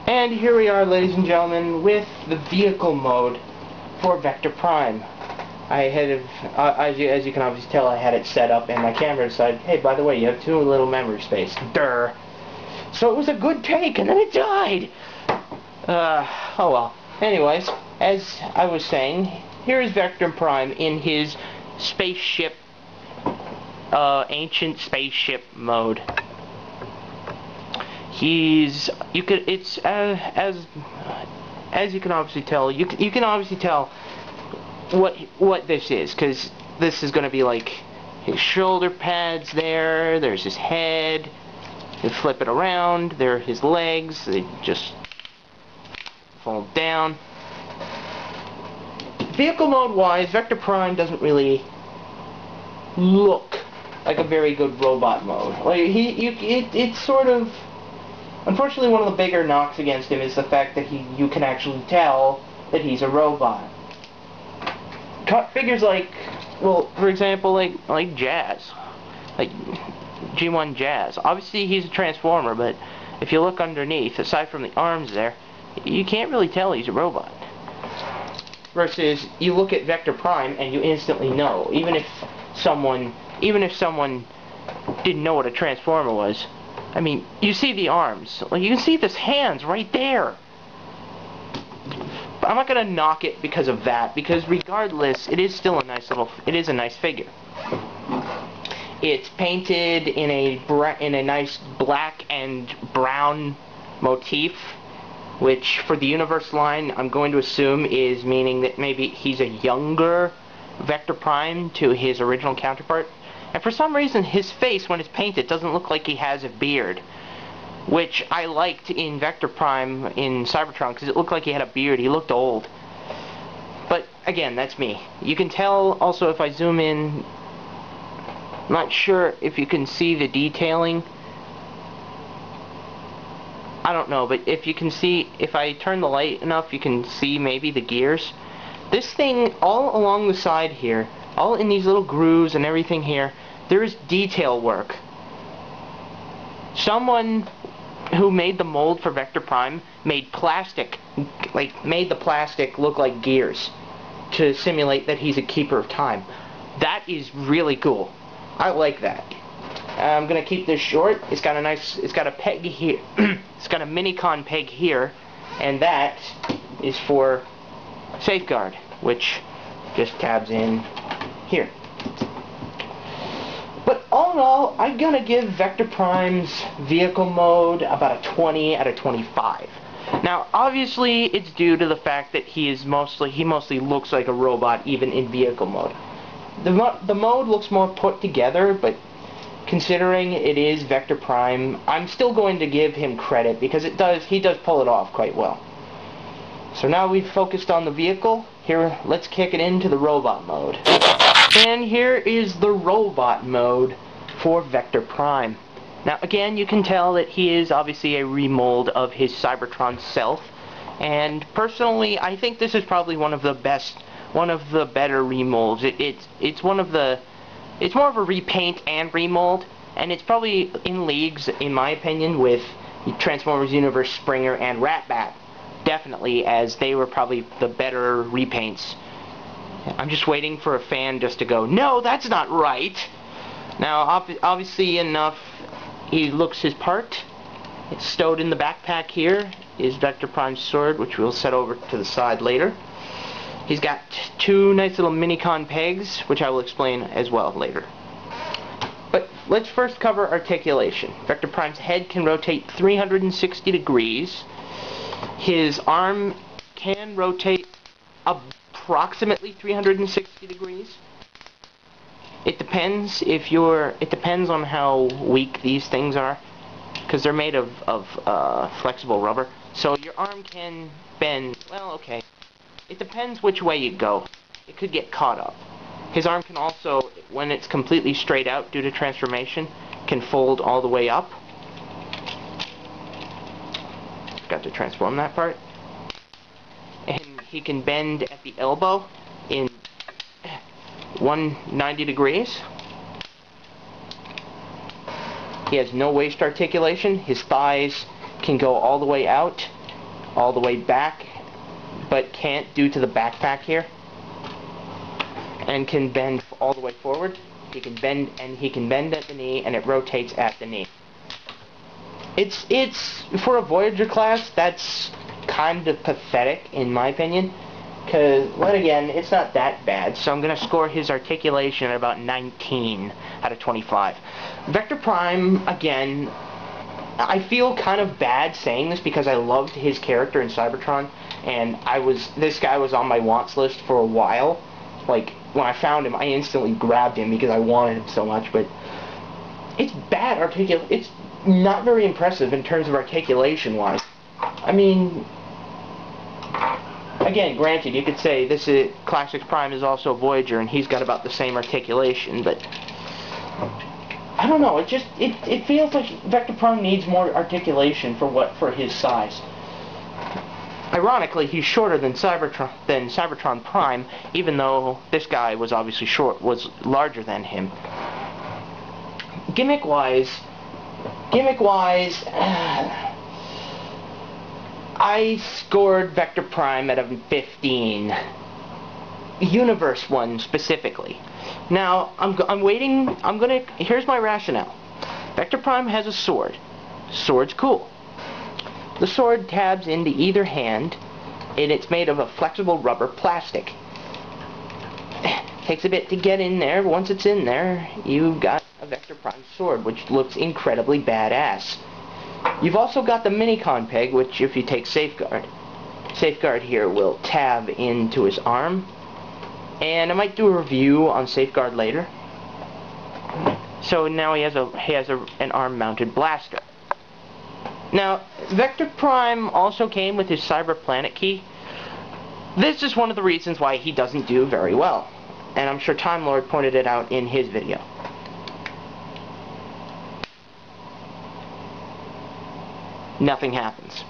And here we are, ladies and gentlemen, with the vehicle mode for Vector Prime. I had, as you can obviously tell, I had it set up, and my camera decided, hey, by the way, you have too little memory space. Durr. So it was a good take, and then it died. Oh well. Anyways, as I was saying, here is Vector Prime in his spaceship, ancient spaceship mode. As you can obviously tell, you can obviously tell what this is, because this is going to be like his shoulder pads there, there's his head, you flip it around, there are his legs, they just fold down. Vehicle mode wise, Vector Prime doesn't really look like a very good robot mode. Like it's sort of, unfortunately, one of the bigger knocks against him is the fact that you can actually tell that he's a robot. Figures like, well, for example, like Jazz, like G1 Jazz. Obviously, he's a transformer, but if you look underneath, aside from the arms there, you can't really tell he's a robot. Versus, you look at Vector Prime and you instantly know, even if someone didn't know what a transformer was. I mean, you see the arms. Like, you can see this hands right there. But I'm not gonna knock it because of that, because regardless, it is still a nice figure. It's painted in a nice black and brown motif, which for the Universe line, I'm going to assume is meaning that maybe he's a younger Vector Prime to his original counterpart. And for some reason, his face, when it's painted, doesn't look like he has a beard, which I liked in Vector Prime in Cybertron, because it looked like he had a beard. He looked old. But, again, that's me. You can tell, also, if I zoom in, I'm not sure if you can see the detailing. I don't know, but if you can see, if I turn the light enough, you can see maybe the gears. This thing, all along the side here, all in these little grooves and everything here, there is detail work. Someone who made the mold for Vector Prime made the plastic look like gears to simulate that he's a keeper of time. That is really cool. I like that. I'm gonna keep this short. It's got a peg here. It's got a mini-con peg here, and that is for safeguard, which just tabs in here. But all in all, I'm gonna give Vector Prime's vehicle mode about a 20 out of 25. Now, obviously, it's due to the fact that he mostly looks like a robot even in vehicle mode. The mode looks more put together, but considering it is Vector Prime, I'm still going to give him credit because he does pull it off quite well. So now we've focused on the vehicle. Here, let's kick it into the robot mode. And here is the robot mode for Vector Prime. Now, again, you can tell that he is obviously a remold of his Cybertron self. And personally, I think this is probably one of the better remolds. It's more of a repaint and remold, and it's probably in leagues, in my opinion, with Transformers Universe Springer and Rat-Bat. Definitely, as they were probably the better repaints. I'm just waiting for a fan just to go, no, that's not right. Now, obviously enough, he looks his part. It's stowed in the backpack here is Vector Prime's sword, which we'll set over to the side later. He's got two nice little mini-con pegs, which I will explain as well later. But let's first cover articulation. Vector Prime's head can rotate 360 degrees. His arm can rotate approximately 360 degrees. It depends on how weak these things are, because they're made of flexible rubber. So your arm can bend, well, okay. It depends which way you go. It could get caught up. His arm can also, when it's completely straight out due to transformation, can fold all the way up. Got to transform that part. And he can bend at the elbow in 190 degrees. He has no waist articulation. His thighs can go all the way out all the way back, but can't due to the backpack here, and can bend all the way forward. He can bend, and he can bend at the knee, and it rotates at the knee. It's for a Voyager class, that's kind of pathetic in my opinion, because, well, again, it's not that bad, so I'm going to score his articulation at about 19 out of 25. Vector Prime, again, I feel kind of bad saying this because I loved his character in Cybertron, and this guy was on my wants list for a while. Like, when I found him, I instantly grabbed him because I wanted him so much, but it's bad it's not very impressive in terms of articulation-wise. I mean, again, granted, you could say this is Classics Prime is also Voyager, and he's got about the same articulation, but I don't know. It feels like Vector Prime needs more articulation for his size. Ironically, he's shorter than Cybertron Prime, even though this guy was obviously larger than him. Gimmick-wise, I scored Vector Prime at a 15. Universe one specifically. Now, here's my rationale. Vector Prime has a sword. Sword's cool. The sword tabs into either hand, and it's made of a flexible rubber plastic. Takes a bit to get in there, but once it's in there, you've got a Vector Prime sword, which looks incredibly badass. You've also got the Minicon peg, which if you take Safeguard here will tab into his arm, and I might do a review on Safeguard later. So now he has an arm-mounted blaster. Now, Vector Prime also came with his Cyber Planet key. This is one of the reasons why he doesn't do very well, and I'm sure Time Lord pointed it out in his video. Nothing happens.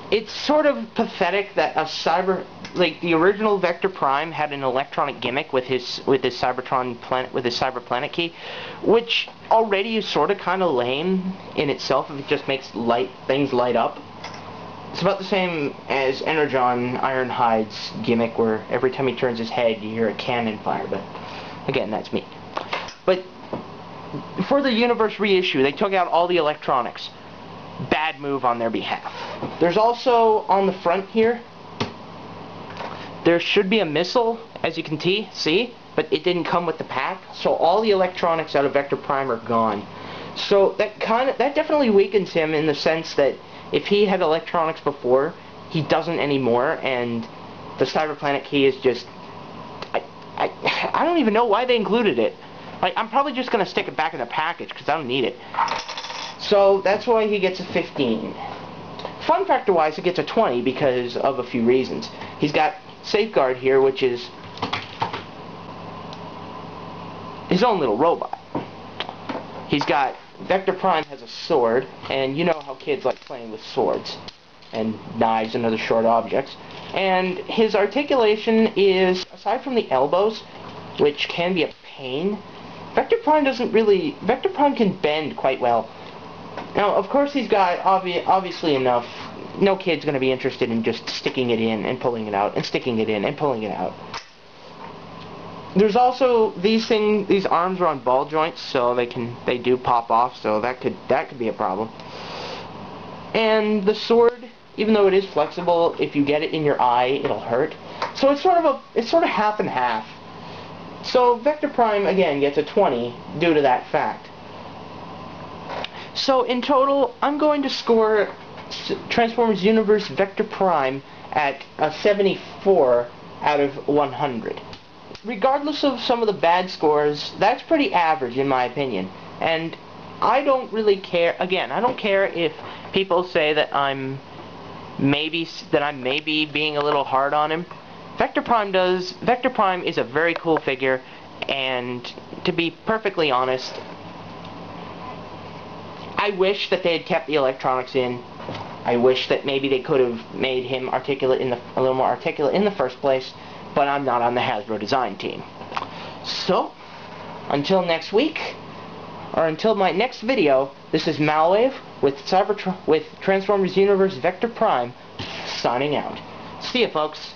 It's sort of pathetic that the original Vector Prime had an electronic gimmick with his Cyber Planet key, which already is sort of kind of lame in itself if it just makes things light up. It's about the same as Energon Ironhide's gimmick, where every time he turns his head you hear a cannon fire, but again, that's me. But for the Universe reissue, they took out all the electronics. Bad move on their behalf. There's also, on the front here, there should be a missile, as you can see, but it didn't come with the pack, so all the electronics out of Vector Prime are gone. So that definitely weakens him in the sense that if he had electronics before, he doesn't anymore, and the Cyber Planet key is just... I don't even know why they included it. Like, I'm probably just going to stick it back in the package, because I don't need it. So that's why he gets a 15. Fun factor-wise, he gets a 20 because of a few reasons. He's got Safeguard here, which is his own little robot. He's got Vector Prime has a sword, and you know how kids like playing with swords and knives and other short objects. And his articulation is, aside from the elbows, which can be a pain, Vector Prime can bend quite well. Now, of course, he's got obviously enough. No kid's going to be interested in just sticking it in and pulling it out, and sticking it in and pulling it out. There's also these arms are on ball joints, so they do pop off, so that could be a problem. And the sword, even though it is flexible, if you get it in your eye, it'll hurt. So it's sort of half and half. So Vector Prime again gets a 20 due to that fact. So in total, I'm going to score Transformers Universe Vector Prime at a 74 out of 100. Regardless of some of the bad scores, that's pretty average in my opinion. And I don't really care. Again, I don't care if people say that I'm maybe being a little hard on him. Vector Prime is a very cool figure, and to be perfectly honest, I wish that they had kept the electronics in. I wish that maybe they could have made him a little more articulate in the first place, but I'm not on the Hasbro design team. So, until next week, or until my next video, this is Malwave. with Transformers Universe Vector Prime, signing out. See ya, folks.